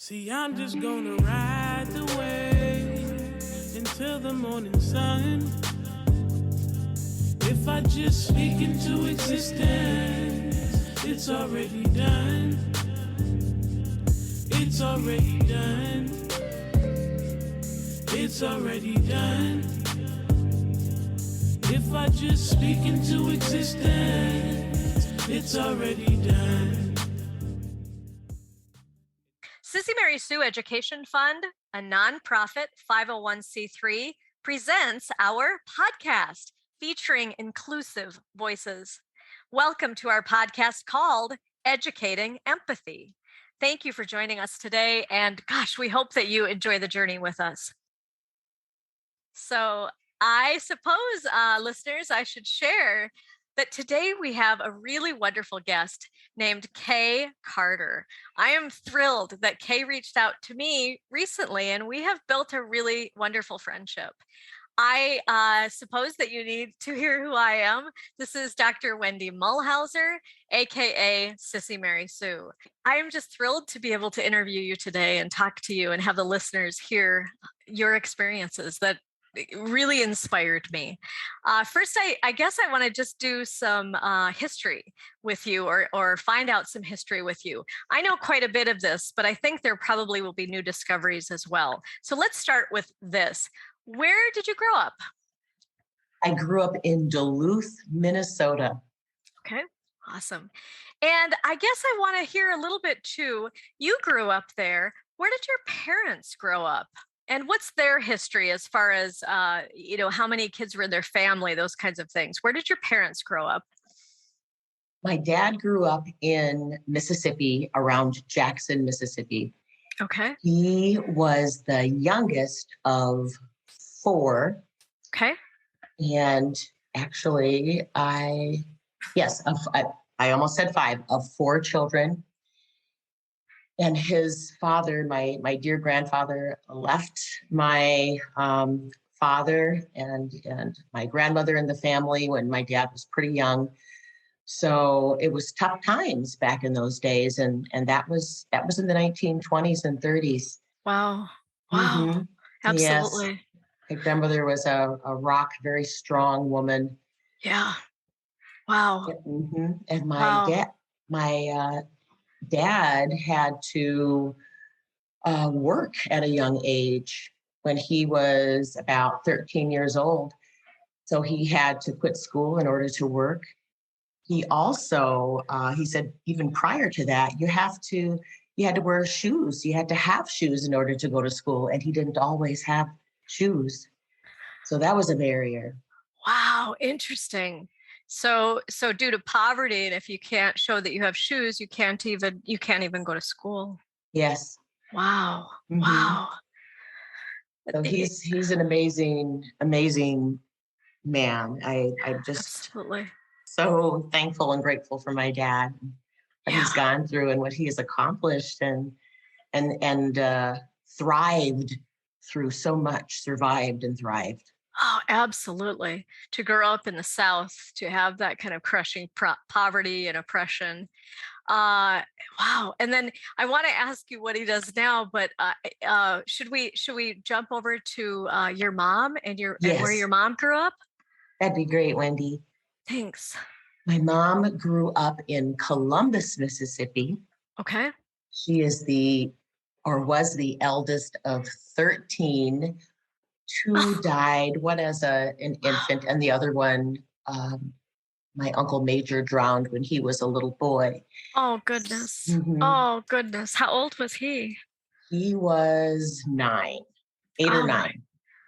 See, I'm just gonna ride the wave until the morning sun. If I just speak into existence, it's already done. It's already done. It's already done. If I just speak into existence, it's already done. SissyMarySue Education Fund, a nonprofit 501c3, presents our podcast featuring inclusive voices. Welcome to our podcast called Educating Empathy. Thank you for joining us today, and gosh, we hope that you enjoy the journey with us. So I suppose, listeners, I should share that today we have a really wonderful guest named Kay Carter. I am thrilled that Kay reached out to me recently, and we have built a really wonderful friendship. I suppose that you need to hear who I am. This is Dr. Wendy Mulhauser, aka SissyMarySue. I am just thrilled to be able to interview you today and talk to you and have the listeners hear your experiences that really inspired me. First, I guess I want to just do some history with you or find out some history with you. I know quite a bit of this, but I think there probably will be new discoveries as well. So let's start with this. Where did you grow up? I grew up in Duluth, Minnesota. Okay, awesome. And I guess I want to hear a little bit too. You grew up there. Where did your parents grow up? And what's their history as far as, how many kids were in their family, those kinds of things? Where did your parents grow up? My dad grew up in Mississippi, around Jackson, Mississippi. Okay. He was the youngest of 4. Okay. And actually, I almost said 5, of 4 children. And his father, my dear grandfather, left my father and my grandmother in the family when my dad was pretty young. So it was tough times back in those days, and that was in the 1920s and 30s. Wow. Mm-hmm. Absolutely. Yes. My grandmother was a rock, very strong woman. Yeah. Wow. Mm-hmm. And my dad had to work at a young age when he was about 13 years old. So he had to quit school in order to work. He also, he said, even prior to that, you had to wear shoes. You had to have shoes in order to go to school. And he didn't always have shoes. So that was a barrier. Wow. Interesting. So due to poverty, and if you can't show that you have shoes, you can't even go to school. Yes. Wow. Mm-hmm. Wow. So he's an amazing man. I'm just absolutely so thankful and grateful for my dad, what he's gone through and what he has accomplished and thrived through so much, survived and thrived. Oh, absolutely. To grow up in the South, to have that kind of crushing poverty and oppression. Wow. And then I want to ask you what he does now, but should we jump over to your mom and where your mom grew up? That'd be great, Wendy. Thanks. My mom grew up in Columbus, Mississippi. Okay. She was the eldest of 13. 2 died, one as an infant, and the other one, my Uncle Major, drowned when he was a little boy. Oh, goodness. Mm-hmm. Oh, goodness. How old was he? He was 9, 8 or 9.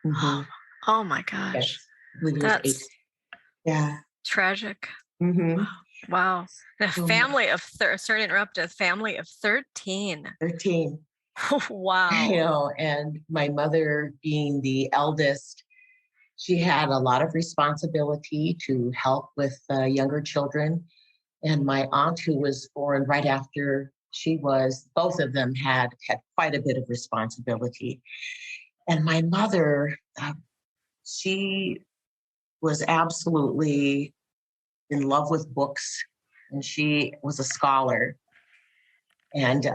Mm-hmm. Oh, my gosh. Yes. That's 8. Yeah. Tragic. Mm-hmm. Wow. A family of, sorry to interrupt, a family of 13. 13. Wow. I know. And my mother, being the eldest, she had a lot of responsibility to help with younger children. And my aunt, who was born right after she was, both of them had quite a bit of responsibility. And my mother, she was absolutely in love with books, and she was a scholar. And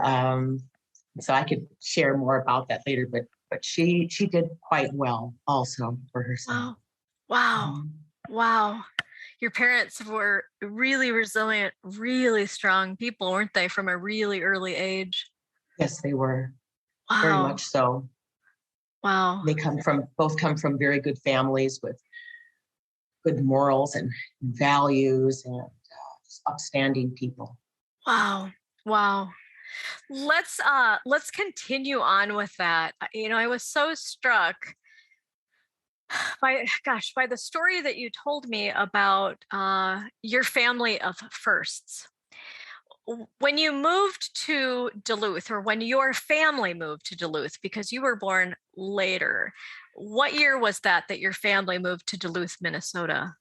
So I could share more about that later, but she did quite well also for herself. Wow. Mhm. Wow. Your parents were really resilient, really strong people, weren't they, from a really early age? Yes, they were very Wow. much so. Wow. They both come from very good families with good morals and values and just upstanding people. Wow. Wow. Let's continue on with that. I was so struck by the story that you told me about your family of firsts. When you moved to Duluth, or when your family moved to Duluth, because you were born later, what year was that your family moved to Duluth, Minnesota?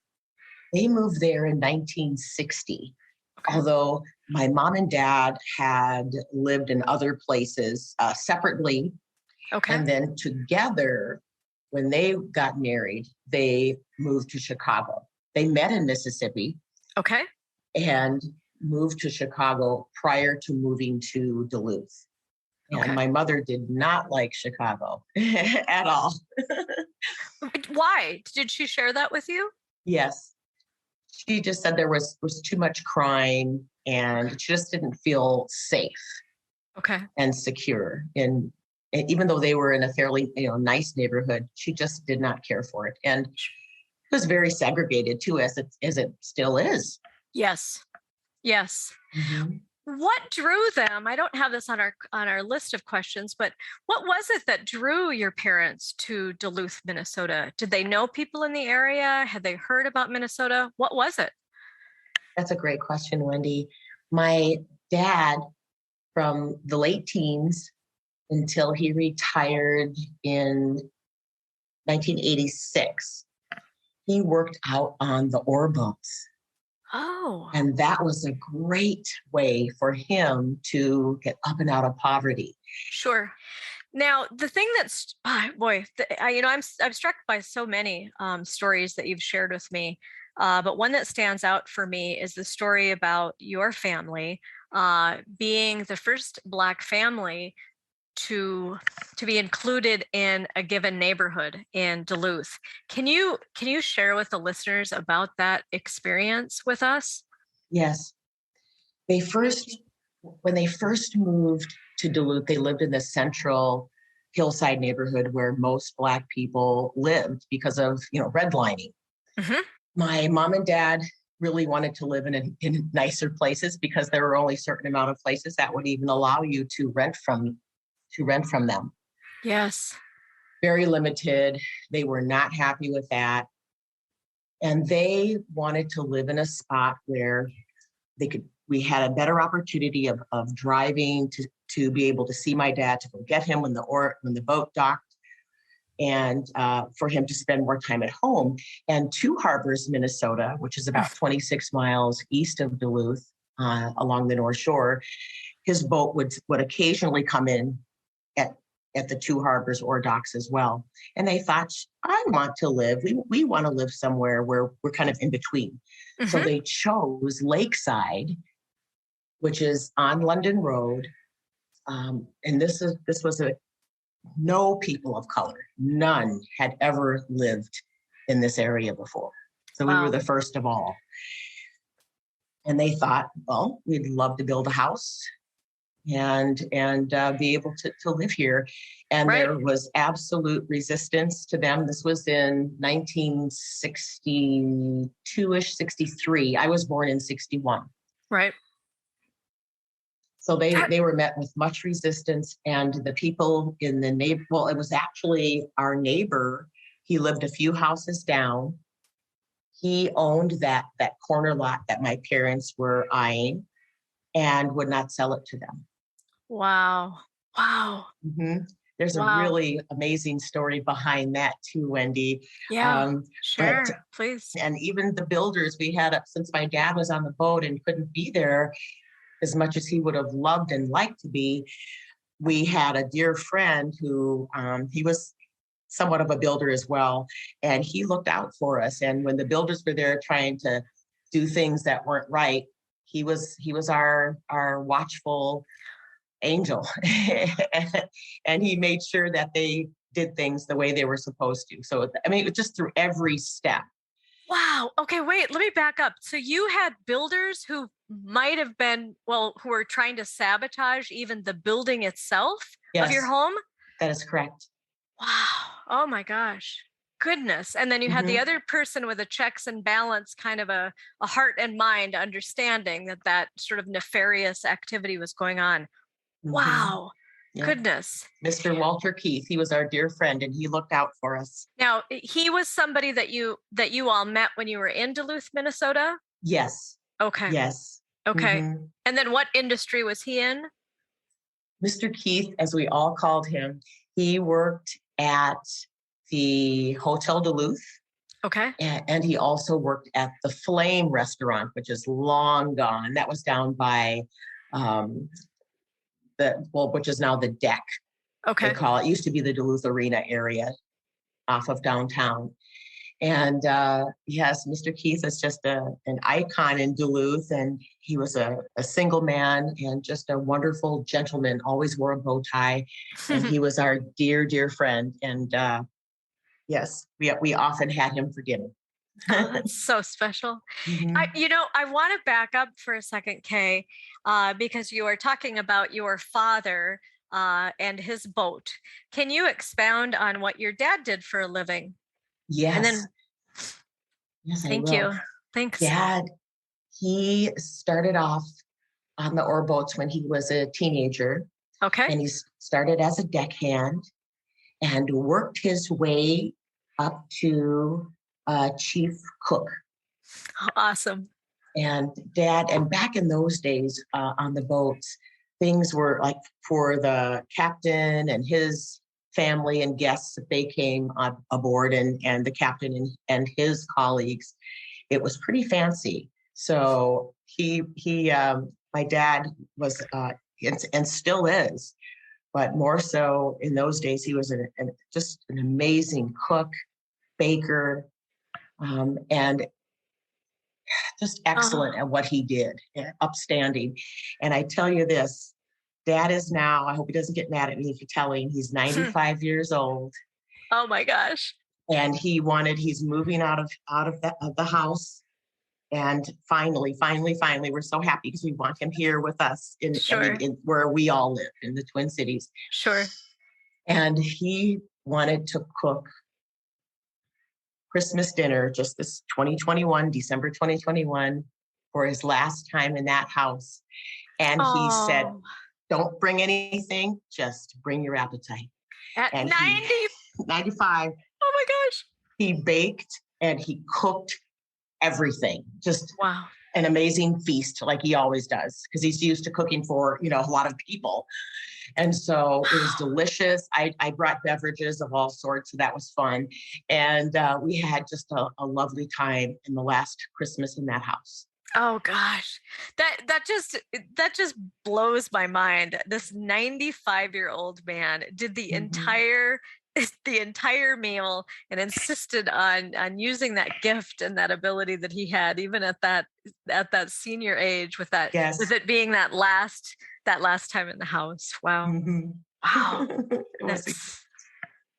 They moved there in 1960, Okay. although my mom and dad had lived in other places separately. Okay. And then together, when they got married, they moved to Chicago. They met in Mississippi Okay. and moved to Chicago prior to moving to Duluth. And Okay. my mother did not like Chicago at all. Why? Did she share that with you? Yes. She just said there was too much crime and she just didn't feel safe Okay. and secure. And even though they were in a fairly nice neighborhood, she just did not care for it. And it was very segregated too, as it still is. Yes. Yes. Mm-hmm. What drew them? I don't have this on our list of questions, but what was it that drew your parents to Duluth, Minnesota? Did they know people in the area? Had they heard about Minnesota? What was it? That's a great question, Wendy. My dad, from the late teens until he retired in 1986, he worked out on the ore boats. Oh. And that was a great way for him to get up and out of poverty. Sure. Now, the thing that's, I'm struck by so many stories that you've shared with me. But one that stands out for me is the story about your family being the first Black family to be included in a given neighborhood in Duluth. Can you share with the listeners about that experience with us? Yes. When they first moved to Duluth, they lived in the central hillside neighborhood where most Black people lived because of, redlining. Mm-hmm. My mom and dad really wanted to live in nicer places because there were only a certain amount of places that would even allow you to rent from them. Yes. Very limited. They were not happy with that. And they wanted to live in a spot where we had a better opportunity of driving to be able to see my dad, to go get him when the boat docked, and for him to spend more time at home. And Two Harbors, Minnesota, which is about 26 miles east of Duluth, along the North Shore, his boat would occasionally come in at the Two Harbors ore docks as well. And they thought, I want to live, we want to live somewhere where we're kind of in between. Mm-hmm. So they chose Lakeside, which is on London Road. And this was no people of color, none had ever lived in this area before. So we were the first of all. And they thought, well, we'd love to build a house and be able to live here. And right. There was absolute resistance to them. This was in 1962-ish, 63. I was born in 61. Right. So they were met with much resistance, and the people in the neighbor, well, it was actually our neighbor. He lived a few houses down. He owned that corner lot that my parents were eyeing and would not sell it to them. Wow. Wow. Mm-hmm. There's a really amazing story behind that too, Wendy. Yeah, sure, please. And even the builders we had, since my dad was on the boat and couldn't be there as much as he would have loved and liked to be, we had a dear friend who, he was somewhat of a builder as well, and he looked out for us. And when the builders were there trying to do things that weren't right, he was our watchful angel. And he made sure that they did things the way they were supposed to. So, I mean, it was just through every step. Wow. Okay, wait, let me back up. So you had builders who might have been, well, who were trying to sabotage even the building itself of your Yes, home? that is correct. Wow. Oh my gosh. Goodness. And then you had the Mhm. other person with a checks and balance, kind of a heart and mind understanding that that sort of nefarious activity was going on. Mhm. Wow. Yeah. Goodness. Mr. Walter Keith, he was our dear friend, and he looked out for us. Now, he was somebody that you all met when you were in Duluth, Minnesota? Yes, Okay. yes. Okay. Mhm. And then what industry was he in? Mr. Keith, as we all called him, he worked at the Hotel Duluth, Okay. and he also worked at the Flame restaurant, which is long gone. That was down by which is now the Deck. They Okay. call it. Used to be the Duluth Arena area off of downtown. And yes, Mr. Keith is just an icon in Duluth, and he was a single man and just a wonderful gentleman, always wore a bow tie, and he was our dear, dear friend. And yes, we often had him for dinner. Oh, that's so special. Mhm. I want to back up for a second, Kay, because you are talking about your father and his boat. Can you expound on what your dad did for a living? And Yes, then, yes, I thank will. you. Thanks. Dad, he started off on the ore boats when he was a teenager, Okay. and he started as a deckhand and worked his way up to chief cook. Awesome. And back in those days on the boats, things were like for the captain and his family and guests, if they came aboard, and the captain and his colleagues, it was pretty fancy. So my dad was, and still is, but more so in those days, he was just an amazing cook, baker, and just excellent at what he did, upstanding. And I tell you this, Dad is now, I hope he doesn't get mad at me for telling, he's 95 years old. Oh my gosh. And he's moving out of the house. And finally, we're so happy because we want him here with us Sure. in where we all live in the Twin Cities. Sure. And he wanted to cook Christmas dinner just this December 2021, for his last time in that house. And he said, Oh, don't bring anything, just bring your appetite. at And 90. 95, Oh my gosh. he baked and he cooked everything. Just Wow. an amazing feast like he always does, because he's used to cooking for, a lot of people. And so it was delicious. I brought beverages of all sorts, so that was fun. And we had just a lovely time in the last Christmas in that house. Oh gosh. That just blows my mind. This 95-year-old man did the entire meal and insisted on using that gift and that ability that he had, even at that senior age, with it being that last time in the house. Wow. Mm-hmm. Wow.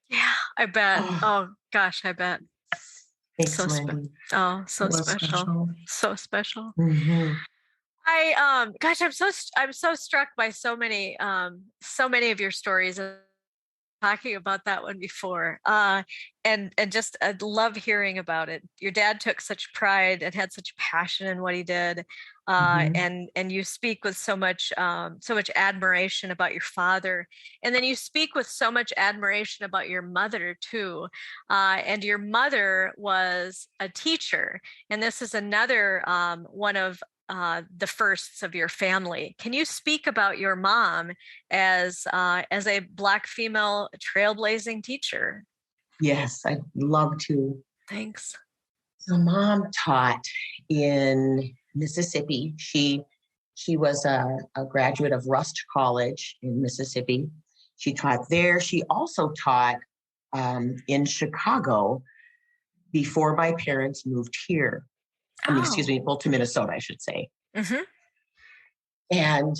Yeah, I bet. Oh gosh, I bet. Thanks, So Wendy. so special. So special. Mm-hmm. Gosh, I'm so struck by so many of your stories. Talking about that one before, and just I love hearing about it. Your dad took such pride and had such passion in what he did, and you speak with so much admiration about your father, and then you speak with so much admiration about your mother too. And your mother was a teacher, and this is another one of the firsts of your family. Can you speak about your mom as a Black female trailblazing teacher? Yes, I'd love to. Thanks. So Mom taught in Mississippi. She was a graduate of Rust College in Mississippi. She taught there. She also taught in Chicago before my parents moved here. Excuse me, well, to Minnesota, I should say. Mm-hmm. And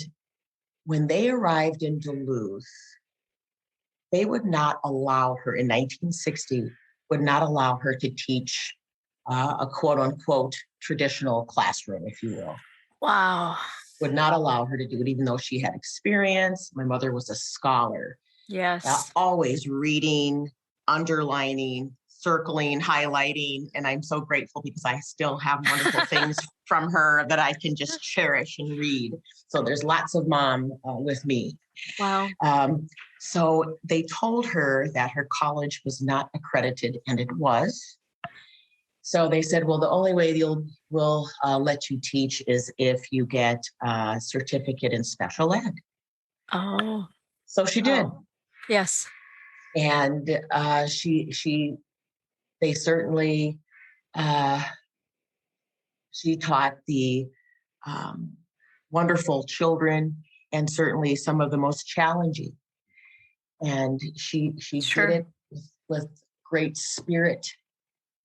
when they arrived in Duluth, they would not allow her in 1960, would not allow her to teach a quote unquote traditional classroom, if you will. Wow. Would not allow her to do it, even though she had experience. My mother was a scholar. Yes. Always reading, underlining, circling, highlighting. And I'm so grateful because I still have wonderful things from her that I can just cherish and read. So there's lots of mom with me. Wow. So they told her that her college was not accredited, and it was. So they said, well, the only way we'll let you teach is if you get a certificate in special ed. Oh. So she did. Oh. Yes. And they certainly, she taught the wonderful children and certainly some of the most challenging. And she Sure. did it with great spirit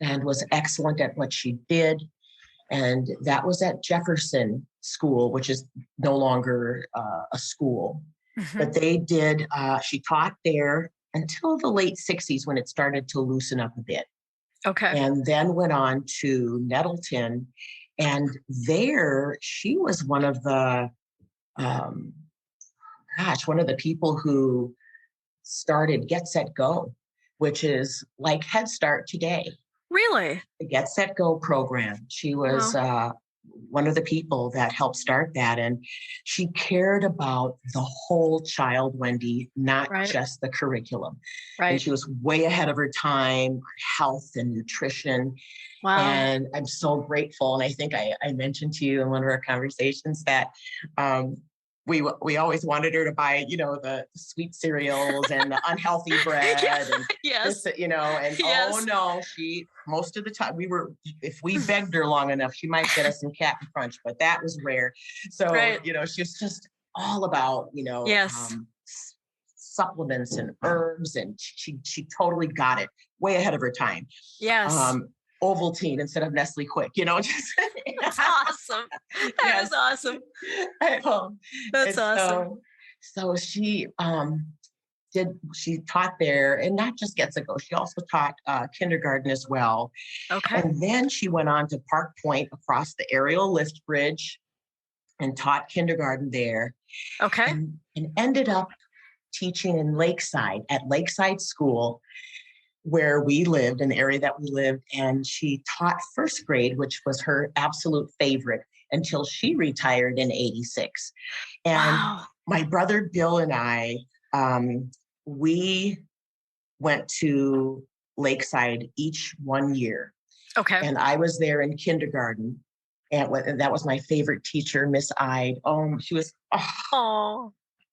and was excellent at what she did. And that was at Jefferson School, which is no longer a school. Mhm. But they did, she taught there until the late 60s when it started to loosen up a bit. Okay. And then went on to Nettleton. And there she was one of the, one of the people who started Get, Set, Go, which is like Head Start today. Really? The Get, Set, Go program. She was one of the people that helped start that. And she cared about the whole child, Wendy, not Right. just the curriculum. Right. And she was way ahead of her time, health and nutrition. Wow. And I'm so grateful. And I think I mentioned to you in one of our conversations that we always wanted her to buy, the sweet cereals and the unhealthy bread. And Yes. this, and Yes. oh no, most of the time if we begged her long enough, she might get us some Captain Crunch, but that was rare. So, Right. she was just all about, Yes. supplements and herbs. And she totally got it way ahead of her time. Yes. Ovaltine instead of Nestle Quick, just. That's awesome. That is awesome. That's awesome. So she she taught there, and not just Get, Set, Go. She also taught kindergarten as well. Okay. And then she went on to Park Point across the aerial lift bridge and taught kindergarten there. Okay. And ended up teaching in Lakeside at Lakeside School, where we lived, in the area that we lived. And she taught first grade, which was her absolute favorite, until she retired in 86. And my brother Bill and I, we went to Lakeside each 1 year. Okay. And I was there in kindergarten. And that was my favorite teacher, Miss Ide. She was,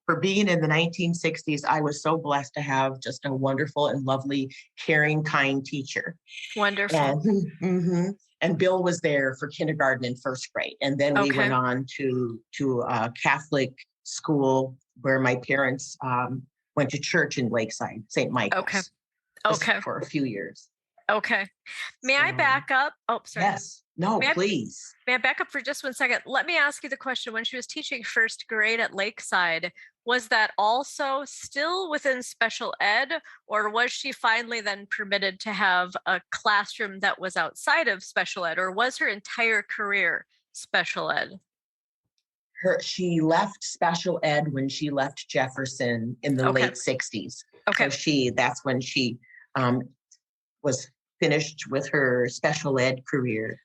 for being in the 1960s, I was so blessed to have just a wonderful and lovely, caring, kind teacher. Wonderful. And Bill was there for kindergarten and first grade. And then we went on to a Catholic school where my parents went to church in Lakeside, St. Michael's. Okay. For a few years. Okay. May I back up? Oh, sorry. Yes. No, please. May I back up for just 1 second? Let me ask you the question. When she was teaching first grade at Lakeside, was that also still within special ed, or was she finally then permitted to have a classroom that was outside of special ed, or was her entire career special ed? She left special ed when she left Jefferson in the late 60s. Okay. So that's when she was finished with her special ed career.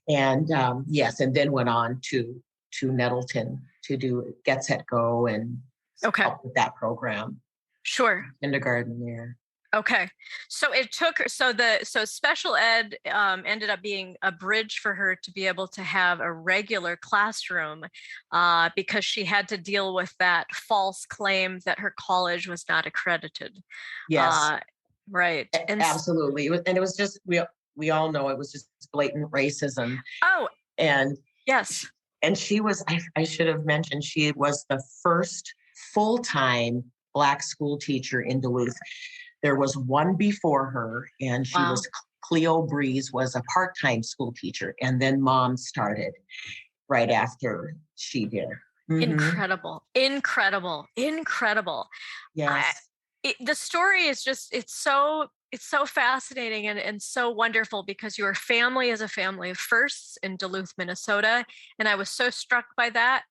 And and then went on to Nettleton to do Get, Set, Go and help with that program. Sure. Kindergarten there. Okay. So it took her, so special ed ended up being a bridge for her to be able to have a regular classroom because she had to deal with that false claim that her college was not accredited. Yes. Right. And absolutely. And it was just, we all know it was just blatant racism. Oh. And yes. And she was, I should have mentioned, she was the first full-time Black school teacher in Duluth. There was one before her, and she was, Cleo Breeze was a part-time school teacher. And then Mom started right after she did. Mm-hmm. Incredible, incredible, incredible. I, Yes. the story is just, it's so fascinating and so wonderful because your family is a family of firsts in Duluth, Minnesota. And I was so struck by that,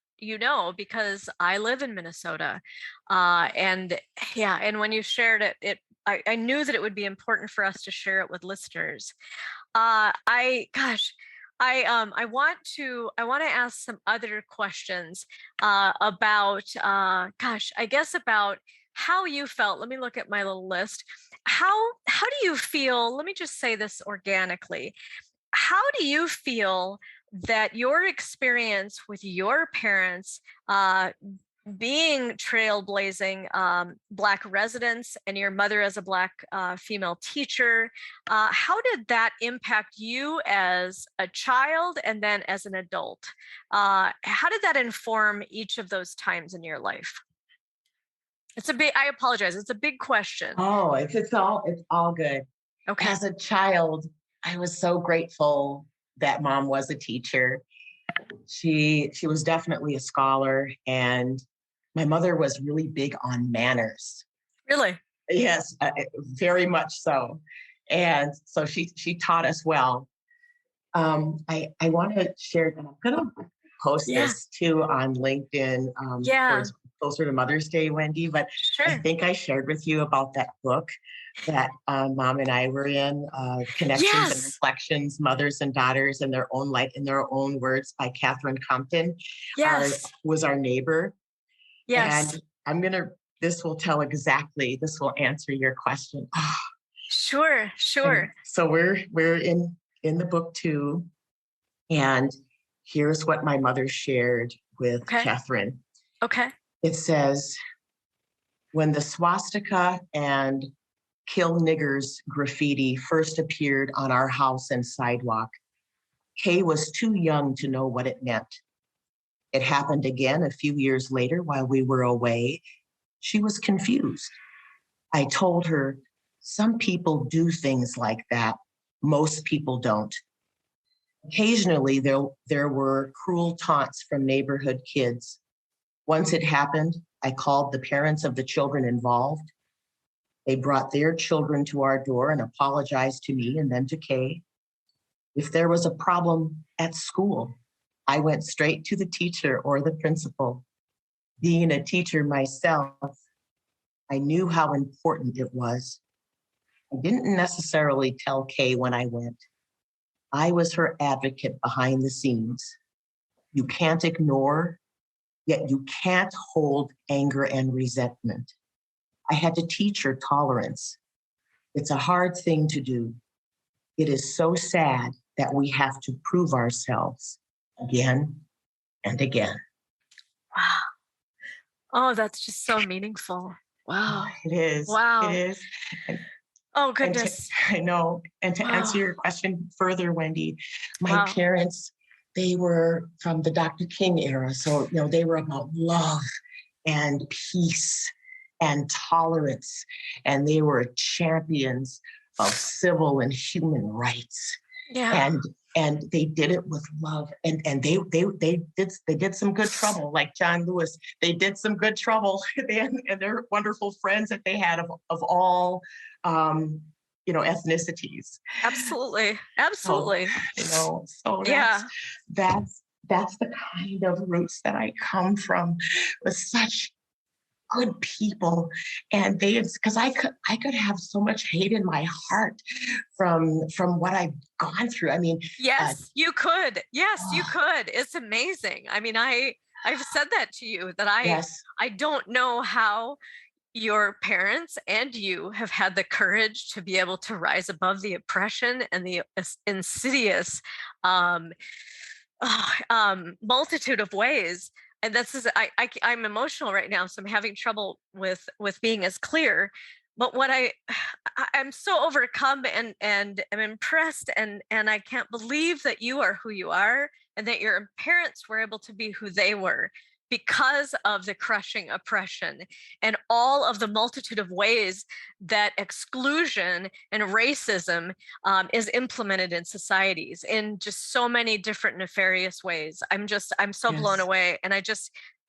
because I live in Minnesota. And yeah, and when you shared I knew that it would be important for us to share it with listeners. Gosh, I want to ask some other questions about I guess about how you felt. Let me look at my little list. How do you feel? Let me just say this organically. How do you feel that your experience with your parents being trailblazing Black residents and your mother as a Black female teacher, how did that impact you as a child and then as an adult? How did that inform each of those times in your life? I apologize. It's a big question. Oh, it's all good. Okay. As a child, I was so grateful that mom was a teacher. She was definitely a scholar, and my mother was really big on manners. Really? Yes, very much so. And so she taught us well. I want to share that I'm going to post Yeah. this too on LinkedIn Yeah. towards closer to Mother's Day, Wendy. But I Sure. think I shared with you about that book that mom and I were in, Connections and Yes. Reflections, Mothers and Daughters in Their Own Light, in Their Own Words by Catherine Compton, Yes. was our neighbor. Yes. And this will answer your question. Sure. Sure. So we're in the book too. And here's what my mother shared with Okay. Catherine. Okay. It says, when the swastika and kill niggers graffiti first appeared on our house and sidewalk, Kay was too young to know what it meant. It happened again a few years later while we were away. She was confused. I told her, some people do things like that. Most people don't. Occasionally, there were cruel taunts from neighborhood kids. Once it happened, I called the parents of the children involved. They brought their children to our door and apologized to me and then to Kay. If there was a problem at school, I went straight to the teacher or the principal. Being a teacher myself, I knew how important it was. I didn't necessarily tell Kay when I went. I was her advocate behind the scenes. You can't ignore, yet you can't hold anger and resentment. I had to teach her tolerance. It's a hard thing to do. It is so sad that we have to prove ourselves again and again. Wow. Oh, that's just so meaningful. Wow. It is. Wow. It is. Oh, goodness. I know. And to Wow. answer your question further, Wendy, my Wow. parents, they were from the Dr. King era. So, they were about love and peace and tolerance. And they were champions of civil and human rights. Yeah. And they did it with love. And they did some good trouble, like John Lewis. They did some good trouble. And they're wonderful friends that they had of all ethnicities. Absolutely. Absolutely. So Yeah. that's the kind of roots that I come from, with such good people. And because I could have so much hate in my heart from what I've gone through. I mean, yes, you could. Yes, you could. It's amazing. I mean, I've said that to you, that yes. I don't know how your parents and you have had the courage to be able to rise above the oppression and the insidious multitude of ways. And I'm emotional right now, so I'm having trouble with being as clear. But what I'm so overcome and am impressed, and I can't believe that you are who you are, and that your parents were able to be who they were because of the crushing oppression and all of the multitude of ways that exclusion and racism is implemented in societies in just so many different nefarious ways. I'm so blown away. And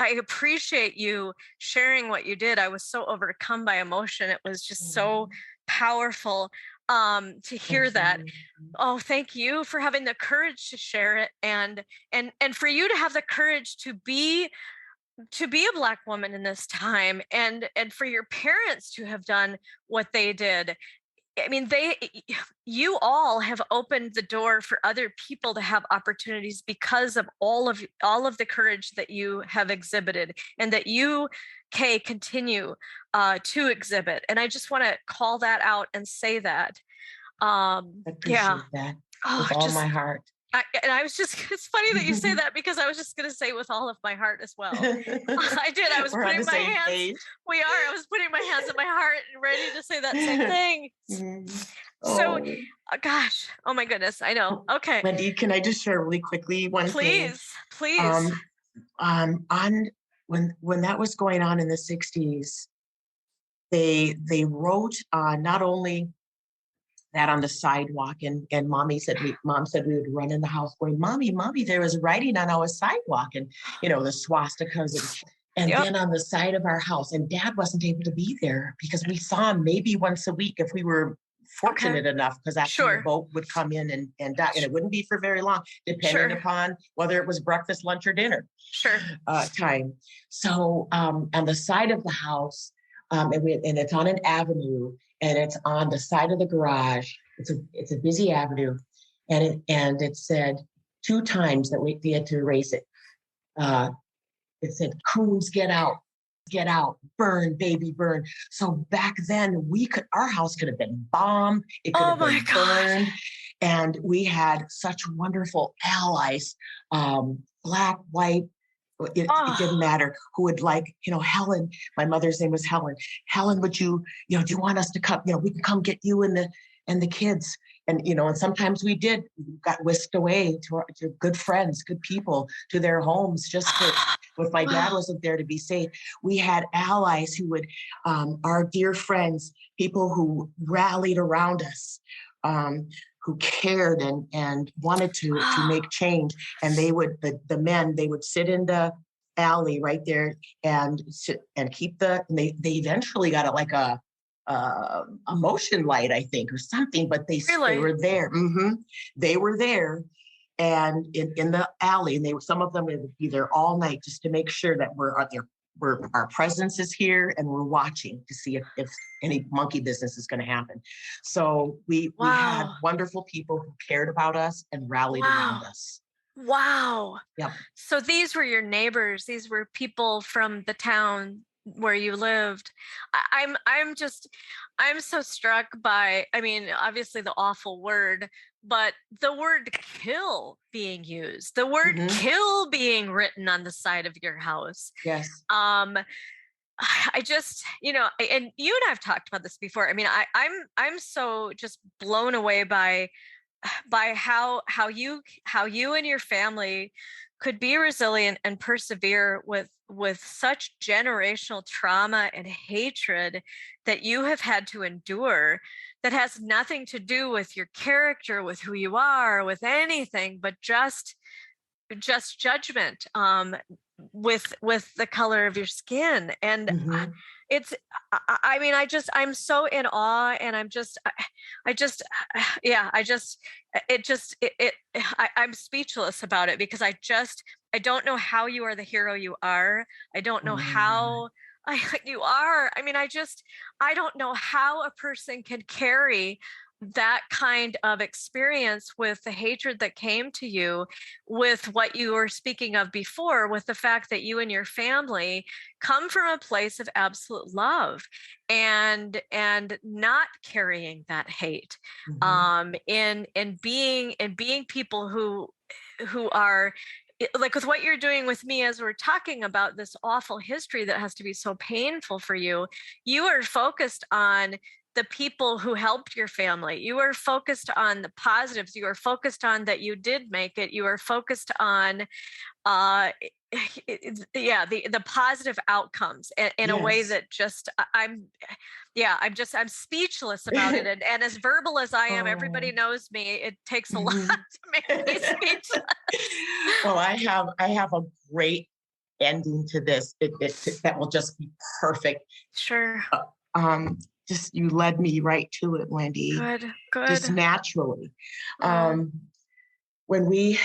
I appreciate you sharing what you did. I was so overcome by emotion. It was just so powerful to hear that. Oh, thank you for having the courage to share it, and for you to have the courage to be a Black woman in this time, and for your parents to have done what they did. I mean, you all have opened the door for other people to have opportunities because of all of the courage that you have exhibited, and that you, Kay, continue to exhibit. And I just want to call that out and say that. I appreciate that with all my heart. I was just, it's funny that you say that, because I was just going to say with all of my heart as well. I did. I was putting my hands, I was putting my hands on my heart and ready to say that same thing. So, gosh, oh my goodness, I know. Okay. Wendy, can I just share really quickly one thing? Please. On when that was going on in the 60s, they wrote not only that on the sidewalk, and mom said we would run in the house going, mommy, there was writing on our sidewalk, and the swastikas, and then on the side of our house, and dad wasn't able to be there because we saw him maybe once a week if we were fortunate enough, because after the boat would come in and die, and it wouldn't be for very long, depending upon whether it was breakfast, lunch, or dinner time. So on the side of the house, and it's on an avenue, and it's on the side of the garage. It's a busy avenue, and it said 2 times that we had to erase it. It said, "Coons, get out, burn, baby, burn." So back then, our house could have been bombed. It could have been burned, and we had such wonderful allies, Black, white. It didn't matter who would, Helen, my mother's name was Helen. Helen, would you, do you want us to come, we can come get you and the kids. And, and sometimes we got whisked away to good friends, good people, to their homes, just if my dad wasn't there to be safe. We had allies who would, our dear friends, people who rallied around us, who cared and wanted to make change. And they would, the men, they would sit in the alley right there and sit and keep they eventually got a motion light, I think, or something, but they were there. They were there, and in the alley, and some of them would be there all night just to make sure that our presence is here, and we're watching to see if any monkey business is going to happen. So we had wonderful people who cared about us and rallied around us. Wow. Yep. So these were your neighbors. These were people from the town where you lived. I'm so struck by, obviously the awful word, but the word kill being used, the word kill being written on the side of your house. Yes. I just, and you and I've talked about this before. I'm so just blown away by how you and your family could be resilient and persevere with such generational trauma and hatred that you have had to endure, that has nothing to do with your character, with who you are, with anything, but just judgment with the color of your skin. And I'm so in awe, and I'm speechless about it, because I don't know how you are the hero you are. I don't know how you are. I don't know how a person can carry that kind of experience with the hatred that came to you, with what you were speaking of before, with the fact that you and your family come from a place of absolute love and not carrying that hate, in being people who are like, with what you're doing with me, as we're talking about this awful history that has to be so painful for you. You are focused on the people who helped your family. You are focused on the positives. You are focused on that you did make it. You are focused on the positive outcomes in a way that just I'm speechless about it. And as verbal as I am, everybody knows me. It takes a lot to make me speechless. Well, I have a great ending to this. That will just be perfect. Sure. Just you led me right to it, Wendy. Good. Just naturally. Oh. When we,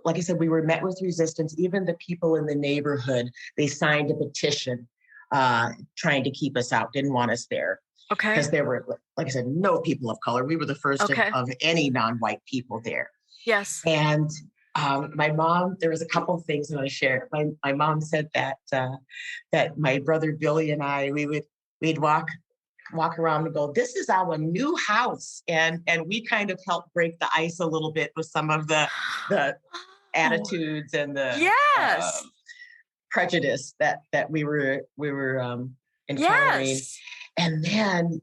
like I said, we were met with resistance. Even the people in the neighborhood, they signed a petition trying to keep us out, didn't want us there. Okay. Because there were, like I said, no people of color. We were the first of any non-white people there. Yes. And my mom, there was a couple of things I want to share. My mom said that that my brother Billy and I, we'd walk around and go, "This is our new house," and we kind of helped break the ice a little bit with some of the attitudes and the prejudice that we were encountering. Yes. And then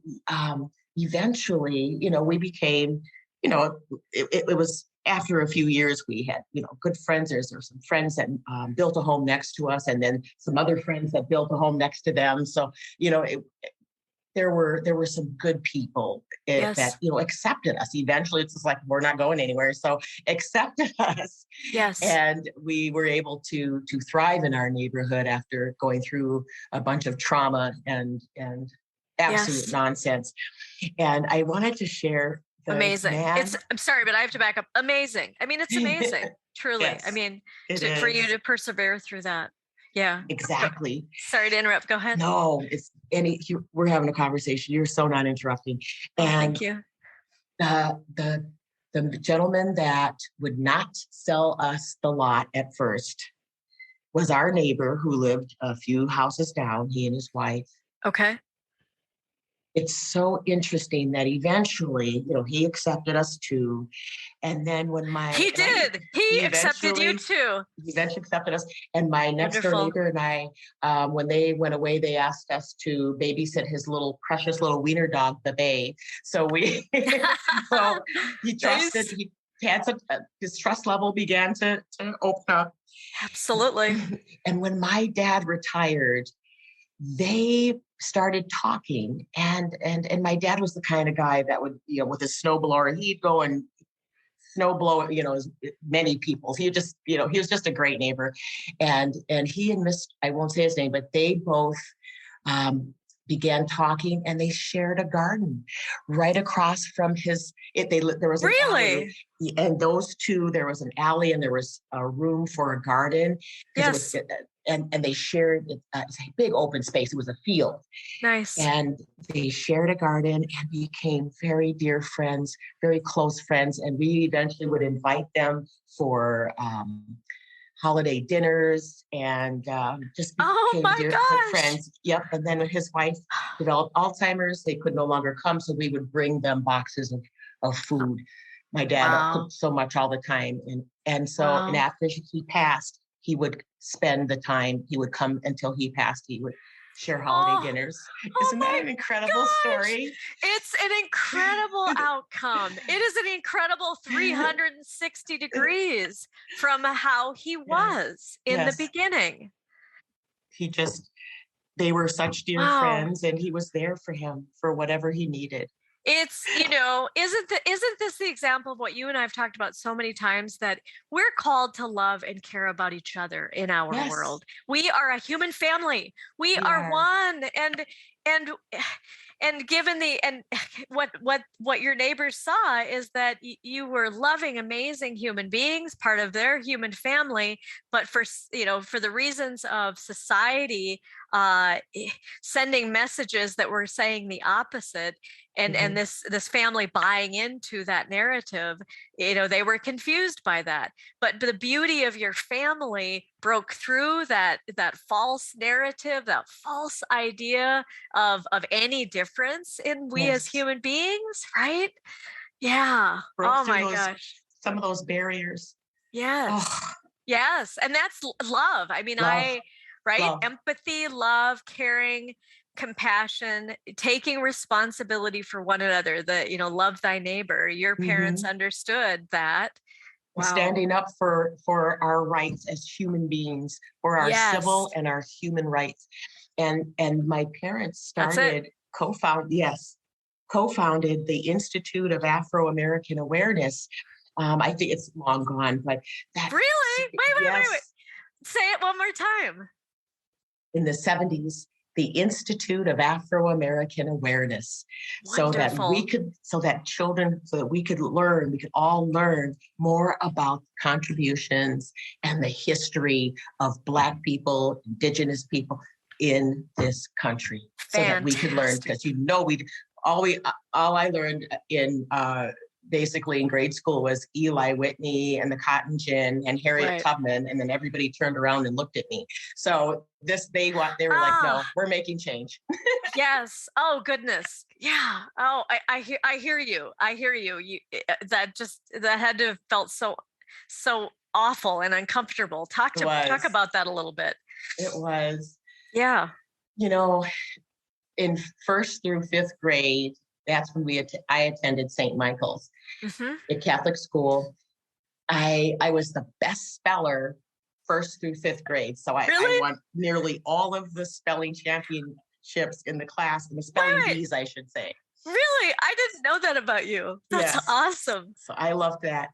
eventually, we became, it was after a few years, we had, good friends. There were some friends that built a home next to us, and then some other friends that built a home next to them. So, there were some good people that, accepted us. Eventually, it's just like, we're not going anywhere. So accepted us. Yes. And we were able to thrive in our neighborhood after going through a bunch of trauma and absolute nonsense. And I wanted to share amazing. I'm sorry, but I have to back up. Amazing. I mean, it's amazing. Truly. Yes, I mean, for you to persevere through that. Yeah. Exactly. Sorry to interrupt. Go ahead. No, we're having a conversation. You're so not interrupting. And thank you. The gentleman that would not sell us the lot at first was our neighbor who lived a few houses down, he and his wife. Okay. It's so interesting that eventually, he accepted us too. And then when he accepted you too. He eventually accepted us. And my next door neighbor and I, when they went away, they asked us to babysit his precious little wiener dog, the Bay. So so he trusted, his trust level began to open up. Absolutely. And when my dad retired, they started talking, and my dad was the kind of guy that would, with his snowblower, he'd go and snowblow, as many people. He just, he was just a great neighbor. And he and I won't say his name, but they both began talking, and they shared a garden right across from there was an alley, and those two, there was an alley and there was a room for a garden. Yes. And they shared a big open space. It was a field. Nice. And they shared a garden and became very dear friends, very close friends. And we eventually would invite them for holiday dinners and just became dear friends. Yep. And then when his wife developed Alzheimer's, they could no longer come. So we would bring them boxes of food. My dad cooked so much all the time. And after he passed, he would spend the time, he would come until he passed. He would share holiday dinners. Isn't that an incredible story? It's an incredible outcome. It is an incredible 360 degrees from how he was in the beginning. They were such dear friends, and he was there for him for whatever he needed. It's, isn't this the example of what you and I have talked about so many times, that we're called to love and care about each other in our world. We are a human family. We are one. And given what your neighbors saw is that you were loving, amazing human beings, part of their human family, but for the reasons of society sending messages that were saying the opposite, and this family buying into that narrative, they were confused by that. But the beauty of your family broke through that false narrative, that false idea of any difference in we as human beings, right? Yeah. Broke my gosh. Some of those barriers. Yes. Oh. Yes. And that's love. I mean, love. Empathy, love, caring, compassion, taking responsibility for one another, love thy neighbor. Your parents understood that. Wow. Standing up for our rights as human beings, for our civil and our human rights. And my parents co-founded the Institute of Afro-American Awareness. I think it's long gone, but really? Wait. Say it one more time. In the 70s, the Institute of Afro-American Awareness, Wonderful. so that we could all learn more about contributions and the history of Black people, Indigenous people in this country, so that we could learn, because all I learned in basically in grade school was Eli Whitney and the Cotton Gin and Harriet Tubman, and then everybody turned around and looked at me. So they were like, no, we're making change. Yes. Oh goodness. Yeah. Oh, I hear you. I hear you. That had to have felt so awful and uncomfortable. Talk about that a little bit. It was. Yeah. In first through fifth grade, that's when I attended St. Michael's, a Catholic school. I was the best speller first through fifth grade. So I won nearly all of the spelling championships in the class, and the spelling bees, I should say. Really? I didn't know that about you. That's awesome. So I love that.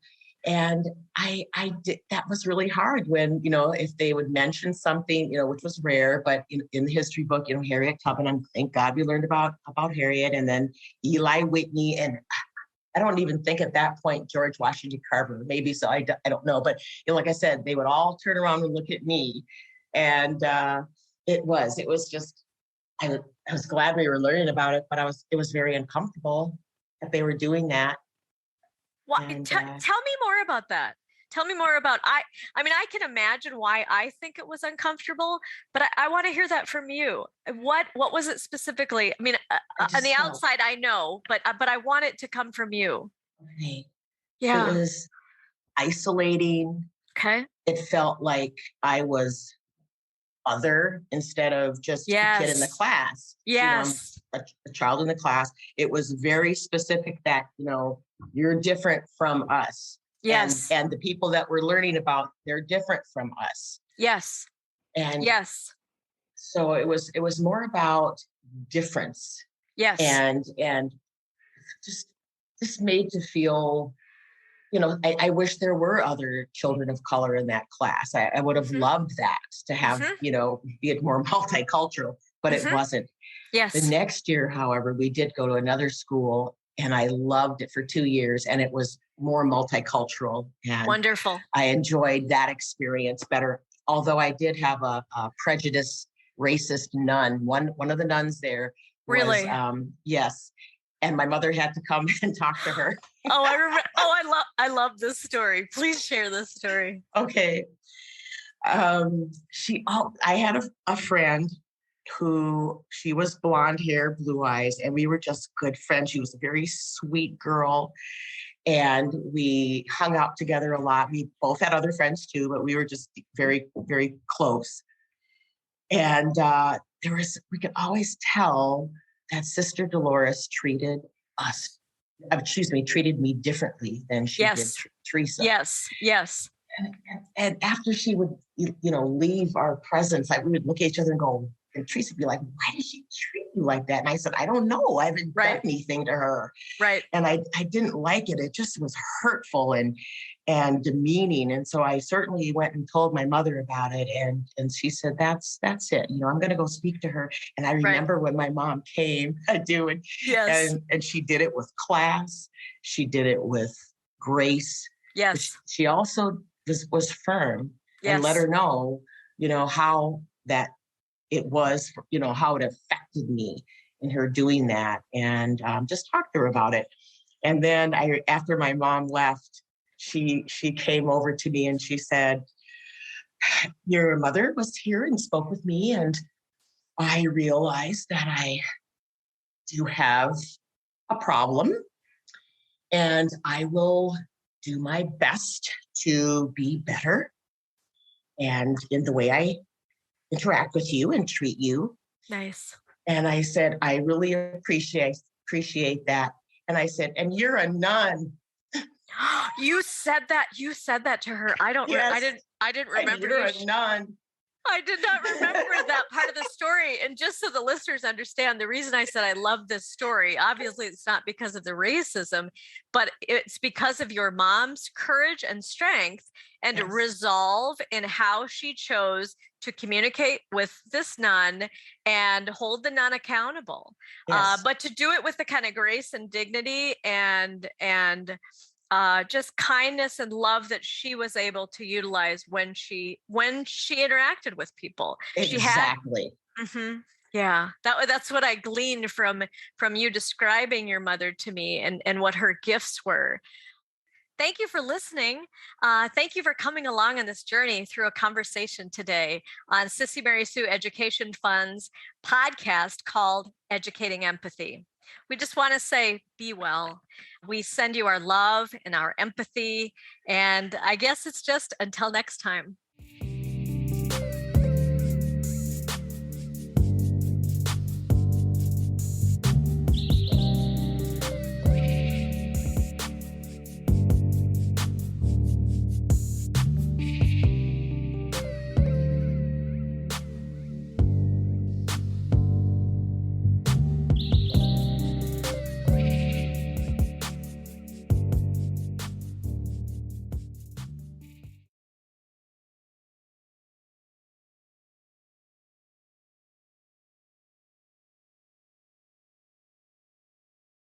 And I did, that was really hard when, if they would mention something, which was rare, but in the history book, Harriet Tubman, thank God we learned about Harriet, and then Eli Whitney, and I don't even think at that point George Washington Carver, maybe so, I don't know. But like I said, they would all turn around and look at me. And it was just, I was glad we were learning about it, but it was very uncomfortable that they were doing that. Well, tell me more about that. Tell me more about, I mean, I can imagine why I think it was uncomfortable, but I want to hear that from you. What was it specifically? I mean, on the outside, I know, but I want it to come from you. Okay. Yeah. It was isolating. Okay. It felt like I was other instead of just a kid in the class. Yes. A child in the class. It was very specific that, you're different from us. Yes. And the people that we're learning about, they're different from us. Yes. And yes. So it was more about difference. Yes. And just made to feel, I wish there were other children of color in that class. I would have loved that to have, be it more multicultural, but it wasn't. Yes. The next year, however, we did go to another school, and I loved it for 2 years, and it was more multicultural. And wonderful. I enjoyed that experience better. Although I did have a prejudiced, racist nun. One of the nuns there was, really? Yes. And my mother had to come and talk to her. Oh, I remember. Oh, I love this story. Please share this story. Okay. I had a friend who, she was blonde hair, blue eyes, and we were just good friends. She was a very sweet girl, and we hung out together a lot. We both had other friends too, but we were just very, very close. And we could always tell that Sister Dolores treated me differently than she did Teresa. Yes, yes. And after she would, leave our presence, we would look at each other and go, and Teresa would be like, why did she treat you like that? And I said, I don't know. I haven't done anything to her. Right. And I didn't like it. It just was hurtful and demeaning. And so I certainly went and told my mother about it. And she said, that's it. I'm going to go speak to her. And I remember when my mom came, and she did it with class. She did it with grace. Yes. She also was firm and let her know, how that it was, how it affected me in her doing that, and just talked to her about it. And then after my mom left, she came over to me and she said, your mother was here and spoke with me, and I realized that I do have a problem, and I will do my best to be better and in the way I interact with you and treat you. Nice. And I said, I really appreciate that. And I said, and you're a nun. You said that to her. I didn't remember. You're a nun. I did not remember that part of the story. And just so the listeners understand, the reason I said I love this story, obviously it's not because of the racism, but it's because of your mom's courage and strength and Yes. resolve in how she chose to communicate with this nun and hold the nun accountable. Yes. But to do it with the kind of grace and dignity and just kindness and love that she was able to utilize when she interacted with people. Exactly. Yeah, that's what I gleaned from you describing your mother to me and what her gifts were. Thank you for listening. Thank you for coming along on this journey through a conversation today on Sissy Mary Sue Education Fund's podcast called Educating Empathy. We just want to say, be well. We send you our love and our empathy. And I guess it's just until next time.